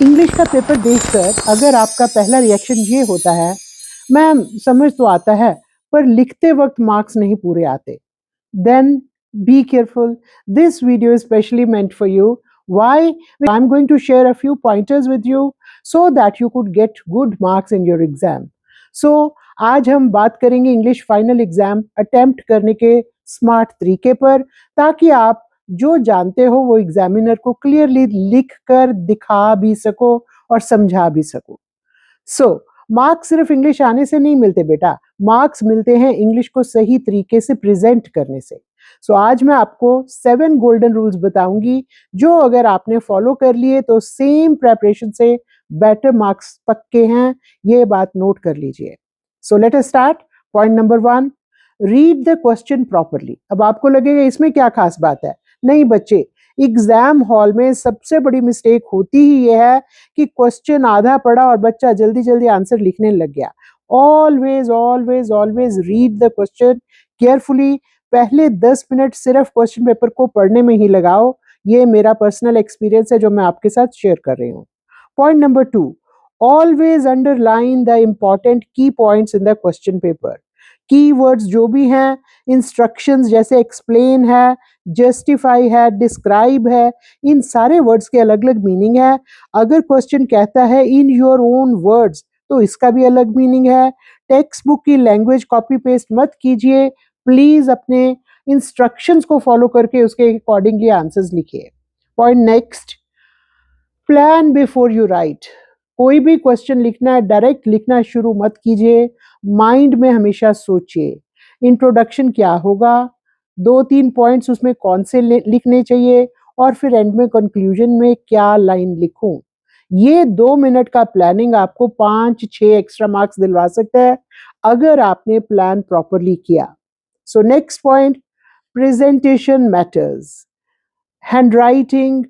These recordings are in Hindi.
इंग्लिश का पेपर देखकर अगर आपका पहला रिएक्शन ये होता है, मैम समझ तो आता है पर लिखते वक्त मार्क्स नहीं पूरे आते, then be careful. This video is specially meant for you. Why? I'm going to share a few pointers with you so that you could get good marks in your exam. So आज हम बात करेंगे इंग्लिश फाइनल एग्जाम अटेम्प्ट करने के स्मार्ट तरीके पर, ताकि आप जो जानते हो वो एग्जामिनर को क्लियरली लिख कर दिखा भी सको और समझा भी सको। सो मार्क्स सिर्फ इंग्लिश आने से नहीं मिलते बेटा, मार्क्स मिलते हैं इंग्लिश को सही तरीके से प्रेजेंट करने से। सो आज मैं आपको 7 गोल्डन रूल्स बताऊंगी, जो अगर आपने फॉलो कर लिए तो सेम प्रेपरेशन से बेटर मार्क्स पक्के हैं, ये बात नोट कर लीजिए। So let us start. Point number 1, read the question properly. अब आपको लगेगा इसमें क्या खास बात है, नहीं बच्चे, एग्जाम हॉल में सबसे बड़ी मिस्टेक होती ही ये है कि क्वेश्चन आधा पढ़ा और बच्चा जल्दी जल्दी आंसर लिखने लग गया। Always always always read the question carefully. पहले 10 मिनट सिर्फ क्वेश्चन पेपर को पढ़ने में ही लगाओ, ये मेरा पर्सनल एक्सपीरियंस है जो मैं आपके साथ शेयर कर रही हूँ। Point number 2, always underline the important की points in the question paper. Keywords जो भी हैं, इंस्ट्रक्शंस जैसे एक्सप्लेन है, जस्टिफाई है, डिस्क्राइब है, इन सारे वर्ड्स के अलग अलग मीनिंग है। अगर क्वेश्चन कहता है इन योर ओन वर्ड्स तो इसका भी अलग मीनिंग है। टेक्स्ट बुक की लैंग्वेज कॉपी पेस्ट मत कीजिए, प्लीज अपने इंस्ट्रक्शंस को फॉलो करके उसके अकॉर्डिंगली आंसर्स लिखिए। Point next, plan before you right. कोई भी क्वेश्चन लिखना है, डायरेक्ट लिखना शुरू मत कीजिए, माइंड में हमेशा सोचिए इंट्रोडक्शन क्या होगा, 2-3 पॉइंट्स उसमें कौन से लिखने चाहिए, और फिर एंड में कंक्लूजन में क्या लाइन लिखूं। ये 2 मिनट का प्लानिंग आपको 5-6 एक्स्ट्रा मार्क्स दिलवा सकता है अगर आपने प्लान प्रॉपरली किया। So next point, presentation matters. Handwriting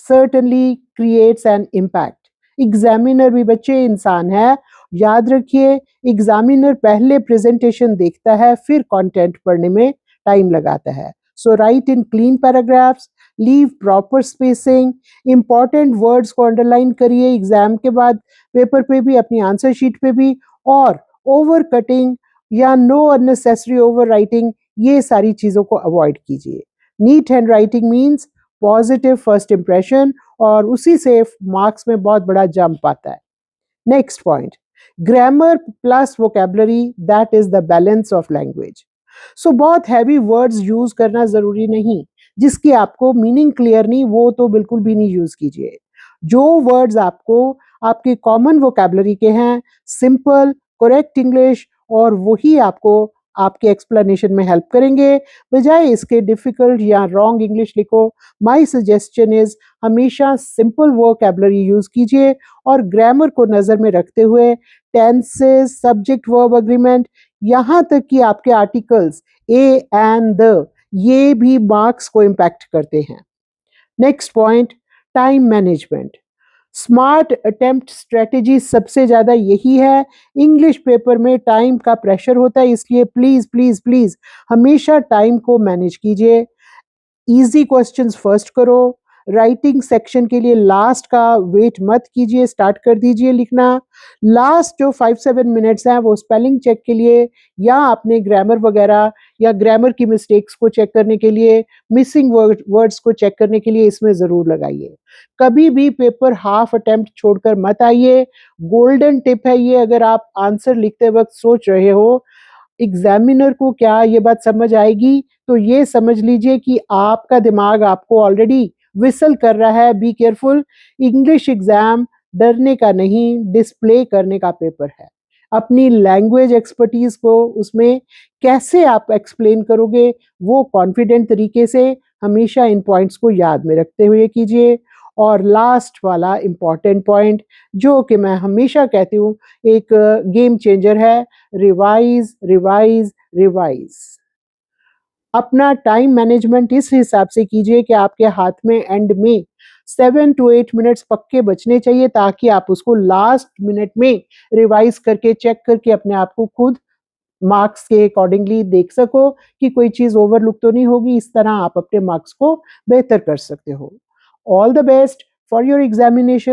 certainly creates an impact. Examiner भी बच्चे इंसान है, याद रखिए, एग्जामिनर पहले प्रेजेंटेशन देखता है फिर कंटेंट पढ़ने में टाइम लगाता है। So write in clean paragraphs, leave proper spacing, important words को अंडरलाइन करिए एग्जाम के बाद पेपर पे भी, अपनी आंसर शीट पे भी, और ओवर कटिंग या नो अननेसेसरी ओवर राइटिंग, ये सारी चीज़ों को अवॉइड कीजिए। Neat hand writing means positive first impression, और उसी से मार्क्स में बहुत बड़ा जंप आता है। Next point, grammar plus vocabulary, that is the balance of language. So बहुत हैवी वर्ड्स यूज करना जरूरी नहीं, जिसकी आपको मीनिंग क्लियर नहीं, वो तो बिल्कुल भी नहीं यूज कीजिए। जो वर्ड्स आपको आपके कॉमन वोकैबुलरी के हैं, सिंपल करेक्ट इंग्लिश, और वही आपको आपके एक्सप्लेनेशन में हेल्प करेंगे, बजाय इसके डिफिकल्ट या रॉन्ग इंग्लिश लिखो। माय सजेशन इज हमेशा सिंपल वोकैबुलरी यूज कीजिए, और ग्रामर को नज़र में रखते हुए टेंसेस, सब्जेक्ट वर्ब एग्रीमेंट, यहाँ तक कि आपके आर्टिकल्स ए एंड द, ये भी मार्क्स को इम्पैक्ट करते हैं। Next point, time management. Smart attempt strategy सबसे ज़्यादा यही है। इंग्लिश पेपर में टाइम का प्रेशर होता है, इसलिए प्लीज़ प्लीज़ प्लीज़ हमेशा टाइम को मैनेज कीजिए। इजी क्वेश्चंस फर्स्ट करो, राइटिंग सेक्शन के लिए लास्ट का वेट मत कीजिए, स्टार्ट कर दीजिए लिखना। लास्ट जो 5-7 मिनट्स हैं वो स्पेलिंग चेक के लिए, या अपने ग्रामर वगैरह या ग्रामर की मिस्टेक्स को चेक करने के लिए, मिसिंग वर्ड्स को चेक करने के लिए इसमें ज़रूर लगाइए। कभी भी पेपर हाफ अटेम्प्ट छोड़कर मत आइए। गोल्डन टिप है ये, अगर आप आंसर लिखते वक्त सोच रहे हो एग्जामिनर को क्या ये बात समझ आएगी, तो ये समझ लीजिए कि आपका दिमाग आपको ऑलरेडी विसल कर रहा है। बी केयरफुल, इंग्लिश एग्जाम डरने का नहीं, डिस्प्ले करने का पेपर है। अपनी लैंग्वेज एक्सपर्टीज को उसमें कैसे आप एक्सप्लेन करोगे, वो कॉन्फिडेंट तरीके से हमेशा इन पॉइंट्स को याद में रखते हुए कीजिए। और लास्ट वाला इम्पॉर्टेंट पॉइंट, जो कि मैं हमेशा कहती हूँ एक गेम चेंजर है, रिवाइज रिवाइज रिवाइज। अपना टाइम मैनेजमेंट इस हिसाब से कीजिए कि आपके हाथ में एंड में 7 to 8 मिनट्स पक्के बचने चाहिए, ताकि आप उसको लास्ट मिनट में रिवाइज करके, चेक करके अपने आप को खुद मार्क्स के अकॉर्डिंगली देख सको कि कोई चीज़ ओवरलुक तो नहीं होगी। इस तरह आप अपने मार्क्स को बेहतर कर सकते हो। All the best for your examination.